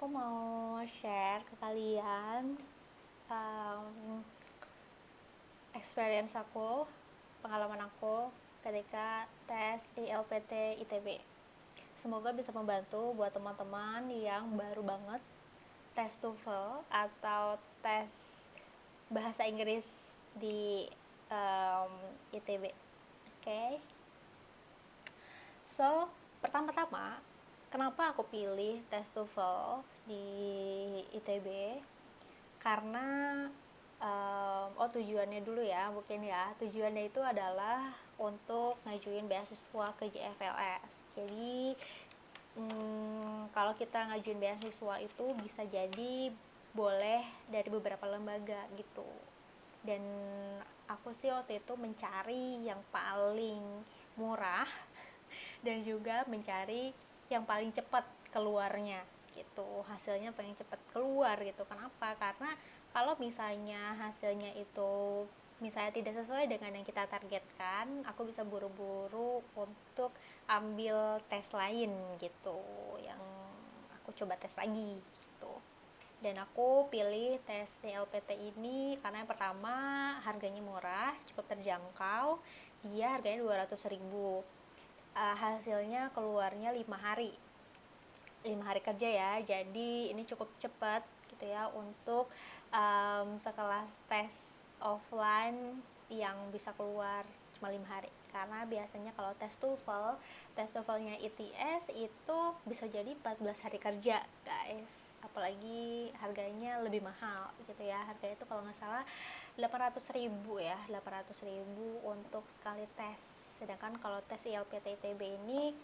mau share ke kalian um, experience aku, pengalaman aku ketika tes ILPT ITB. Semoga bisa membantu buat teman-teman yang baru banget tes TOEFL atau tes bahasa Inggris di ITB. Oke. So, pertama-tama, kenapa aku pilih tes TOEFL di ITB? Karena tujuannya dulu ya, mungkin ya. Tujuannya itu adalah untuk ngajuin beasiswa ke JFLS. Jadi kalau kita ngajuin beasiswa itu bisa jadi boleh dari beberapa lembaga gitu. Dan aku sih waktu itu mencari yang paling murah dan juga mencari yang paling cepat keluarnya gitu, hasilnya pengen cepat keluar gitu. Kenapa? Karena kalau misalnya hasilnya itu misalnya tidak sesuai dengan yang kita targetkan, aku bisa buru-buru untuk ambil tes lain gitu, yang aku coba tes lagi gitu. Dan aku pilih tes TLPT ini karena yang pertama harganya murah, cukup terjangkau. Dia harganya 200.000. Hasilnya keluarnya 5 hari kerja ya, jadi ini cukup cepat gitu ya untuk sekelas tes offline yang bisa keluar cuma 5 hari. Karena biasanya kalau tes TOEFL-nya ITS itu bisa jadi 14 hari kerja guys, apalagi harganya lebih mahal gitu ya. Harganya itu kalau nggak salah 800.000 ya, 800.000 untuk sekali tes. Sedangkan kalau tes ILPT ITB ini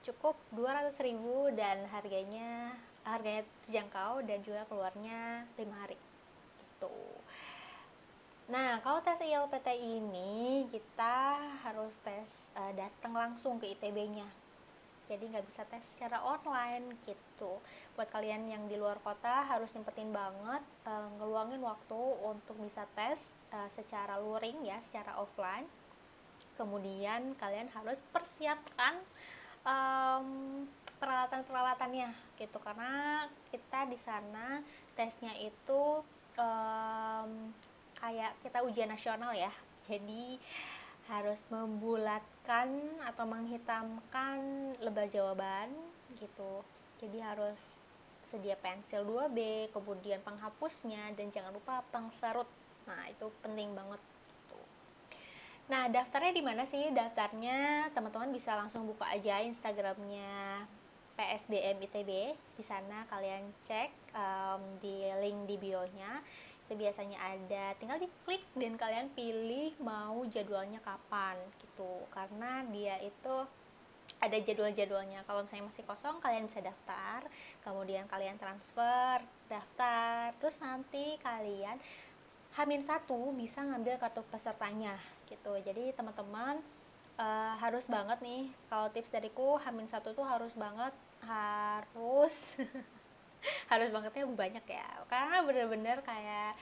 cukup 200.000 dan harganya terjangkau dan juga keluarnya 5 hari gitu. Nah, kalau tes ILPT ini kita harus datang langsung ke ITB-nya. Jadi nggak bisa tes secara online gitu. Buat kalian yang di luar kota harus nyempetin banget ngeluangin waktu untuk bisa tes secara luring ya, secara offline. Kemudian kalian harus persiapkan peralatan-peralatannya gitu, karena kita di sana tesnya itu kayak kita ujian nasional ya. Jadi harus membulatkan atau menghitamkan lembar jawaban gitu. Jadi harus sedia pensil 2B, kemudian penghapusnya, dan jangan lupa pengserut. Nah, itu penting banget. Nah, daftarnya di mana sih? Daftarnya teman-teman bisa langsung buka aja Instagramnya PSDM ITB. Di sana kalian cek di link di bio-nya. Itu biasanya ada. Tinggal diklik dan kalian pilih mau jadwalnya kapan gitu. Karena dia itu ada jadwal-jadwalnya. Kalau misalnya masih kosong, kalian bisa daftar. Kemudian kalian transfer, daftar. Terus nanti kalian H-1 bisa ngambil kartu pesertanya gitu. Jadi teman-teman harus banget nih, kalau tips dariku H-1 tuh harus banget, harus harus bangetnya banyak ya, karena bener-bener kayak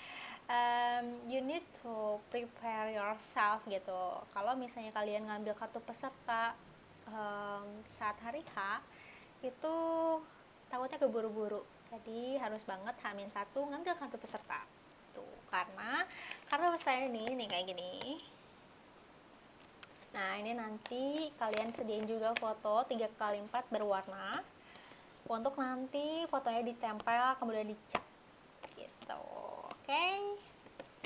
you need to prepare yourself gitu. Kalau misalnya kalian ngambil kartu peserta saat hari H itu takutnya keburu-buru, jadi harus banget H-1 ngambil kartu peserta tuh. Karena saya nih kayak gini. Nah, ini nanti kalian sediain juga foto 3x4 berwarna untuk nanti fotonya ditempel kemudian dicap gitu. Oke,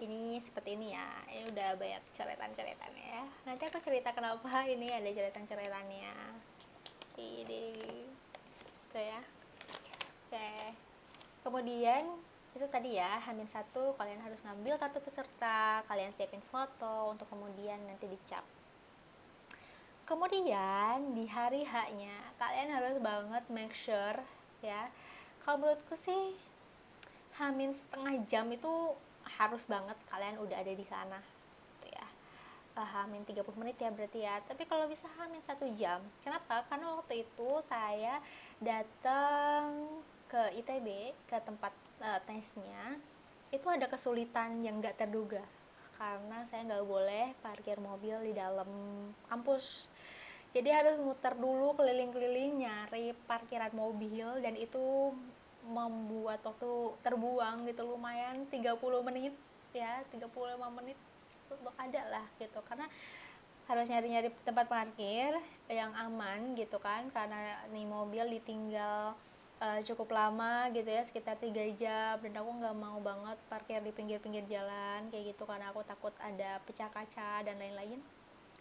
ini seperti ini ya. Ini udah banyak coretan-coretannya ya. Nanti aku cerita kenapa ini ada coretan-coretannya. Ini tuh ya. Oke, kemudian itu tadi ya, H-1 kalian harus ngambil kartu peserta, kalian siapin foto untuk kemudian nanti dicap. Kemudian di hari H-nya kalian harus banget make sure ya. Kalau menurutku sih setengah jam itu harus banget kalian udah ada di sana gitu ya. Hamin 30 menit ya berarti ya. Tapi kalau bisa Hamin 1 jam. Kenapa? Karena waktu itu saya datang ke ITB, ke tempat tesnya, itu ada kesulitan yang gak terduga. Karena saya nggak boleh parkir mobil di dalam kampus. Jadi harus muter dulu keliling-keliling nyari parkiran mobil, dan itu membuat waktu terbuang gitu lumayan 30 menit ya, 35 menit untuk ada lah gitu, karena harus nyari-nyari tempat parkir yang aman gitu kan, karena nih mobil ditinggal cukup lama gitu ya, sekitar 3 jam, dan aku nggak mau banget parkir di pinggir-pinggir jalan kayak gitu karena aku takut ada pecah kaca dan lain-lain.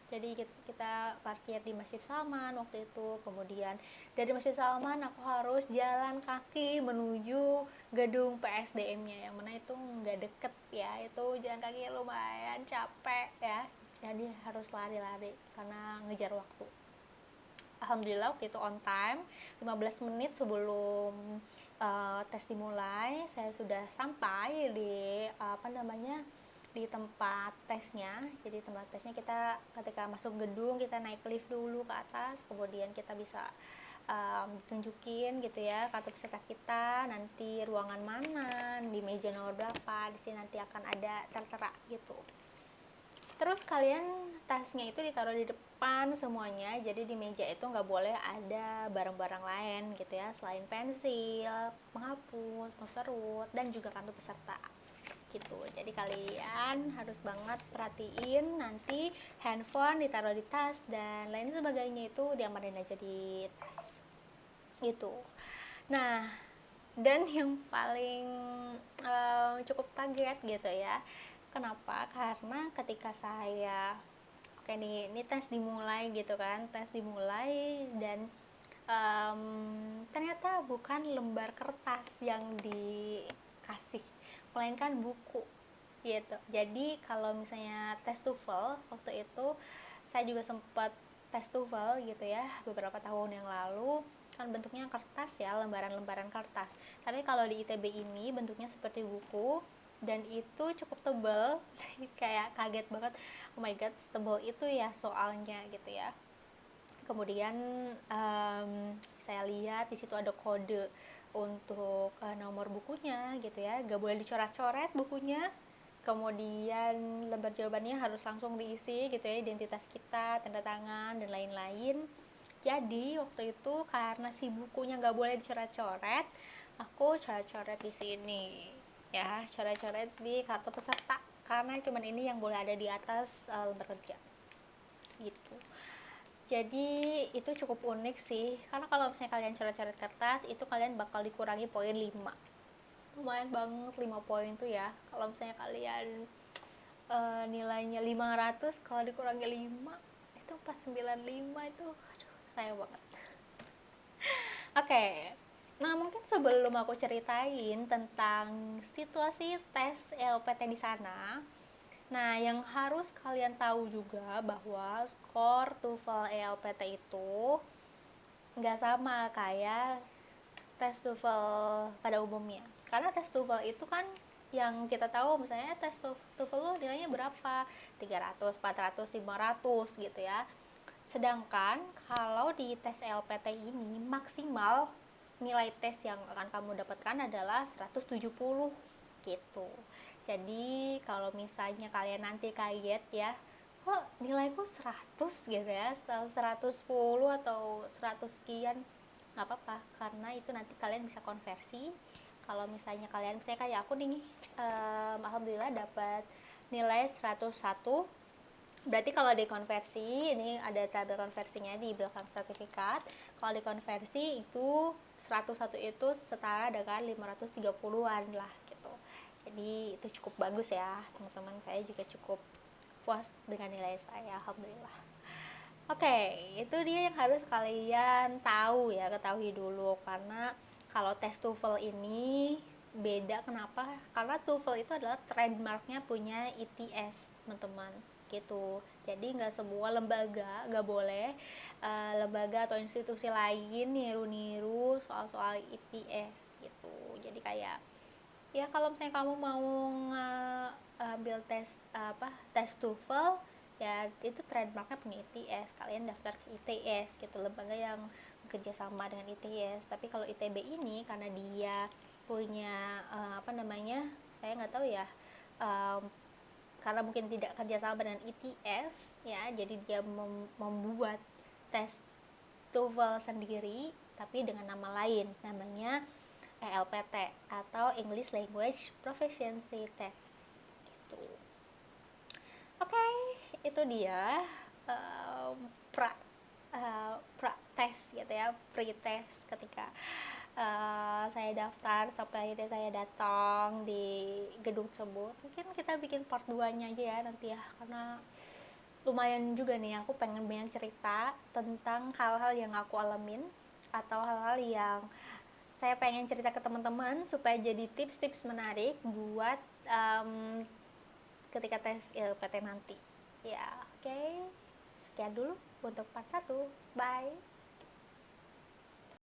Jadi kita parkir di Masjid Salman waktu itu. Kemudian dari Masjid Salman aku harus jalan kaki menuju gedung PSDM-nya, yang mana itu nggak deket ya, itu jalan kaki lumayan capek ya, jadi harus lari-lari karena ngejar waktu. Alhamdulillah waktu itu on time, 15 menit sebelum tes dimulai saya sudah sampai di di tempat tesnya. Jadi tempat tesnya, kita ketika masuk gedung kita naik lift dulu ke atas, kemudian kita bisa ditunjukin gitu ya kartu peserta kita, nanti ruangan mana, di meja nomor berapa, di sini nanti akan ada tertera gitu. Terus kalian tasnya itu ditaruh di depan semuanya, jadi di meja itu nggak boleh ada barang-barang lain gitu ya, selain pensil, penghapus, penserut, dan juga kartu peserta gitu. Jadi kalian harus banget perhatiin nanti handphone ditaruh di tas dan lain sebagainya itu diamanin aja di tas gitu. Nah, dan yang paling cukup kaget gitu ya, kenapa? Karena ketika saya oke nih, ini tes dimulai gitu kan, tes dimulai dan ternyata bukan lembar kertas yang dikasih, melainkan buku gitu. Jadi kalau misalnya tes TOEFL waktu itu, saya juga sempat tes TOEFL gitu ya beberapa tahun yang lalu, kan bentuknya kertas ya, lembaran-lembaran kertas. Tapi kalau di ITB ini bentuknya seperti buku, dan itu cukup tebal. Kayak kaget banget, oh my god, tebal itu ya soalnya gitu ya. Kemudian saya lihat di situ ada kode untuk nomor bukunya gitu ya, gak boleh dicoret-coret bukunya. Kemudian lembar jawabannya harus langsung diisi gitu ya, identitas kita, tanda tangan, dan lain-lain. Jadi waktu itu karena si bukunya gak boleh dicoret-coret, aku coret-coret di sini ya, coret-coret di kartu peserta, karena cuman ini yang boleh ada di atas lembar kerja gitu. Jadi itu cukup unik sih, karena kalau misalnya kalian coret-coret kertas itu kalian bakal dikurangi poin 5. Lumayan banget 5 poin tuh ya. Kalau misalnya kalian nilainya 500, kalau dikurangi 5 itu 495, itu aduh sayang banget. Oke. Nah, mungkin sebelum aku ceritain tentang situasi tes LPT di sana, nah, yang harus kalian tahu juga bahwa skor TOEFL ELPT itu nggak sama kayak tes TOEFL pada umumnya. Karena tes TOEFL itu kan yang kita tahu, misalnya tes TOEFL lo nilainya berapa? 300, 400, 500 gitu ya. Sedangkan kalau di tes LPT ini maksimal nilai tes yang akan kamu dapatkan adalah 170 gitu. Jadi kalau misalnya kalian nanti kaget ya, kok nilaiku 100 gitu ya, 110 atau 100 sekian, nggak apa-apa, karena itu nanti kalian bisa konversi. Kalau misalnya kalian, misalnya kayak aku nih, alhamdulillah dapat nilai 101, berarti kalau dikonversi, ini ada tabel konversinya di belakang sertifikat. Kalau dikonversi itu 101 itu setara dengan 530-an lah gitu. Jadi itu cukup bagus ya teman-teman, saya juga cukup puas dengan nilai saya, alhamdulillah. Oke, itu dia yang harus kalian tahu ya, ketahui dulu. Karena kalau tes TOEFL ini beda, kenapa? Karena TOEFL itu adalah trademarknya punya ITS, teman-teman gitu. Jadi nggak semua lembaga, nggak boleh lembaga atau institusi lain niru-niru soal-soal ITS gitu. Jadi kayak ya kalau misalnya kamu mau ngambil tes TOEFL ya, itu trademarknya punya ITS, kalian daftar ke ITS gitu, lembaga yang bekerja sama dengan ITS. Tapi kalau ITB ini karena dia punya saya nggak tahu ya, karena mungkin tidak kerjasama dengan ITS ya, jadi dia membuat tes TOEFL sendiri tapi dengan nama lain, namanya ELPT atau English Language Proficiency Test gitu. Oke, itu dia um, pra pra test gitu ya, pre-test ketika saya daftar sampai akhirnya saya datang di gedung tersebut. Mungkin kita bikin part 2 nya aja ya nanti ya, karena lumayan juga nih aku pengen banyak cerita tentang hal-hal yang aku alamin atau hal-hal yang saya pengen cerita ke teman-teman supaya jadi tips-tips menarik buat ketika tes ILPT nanti ya. Oke, sekian dulu untuk part 1. Bye.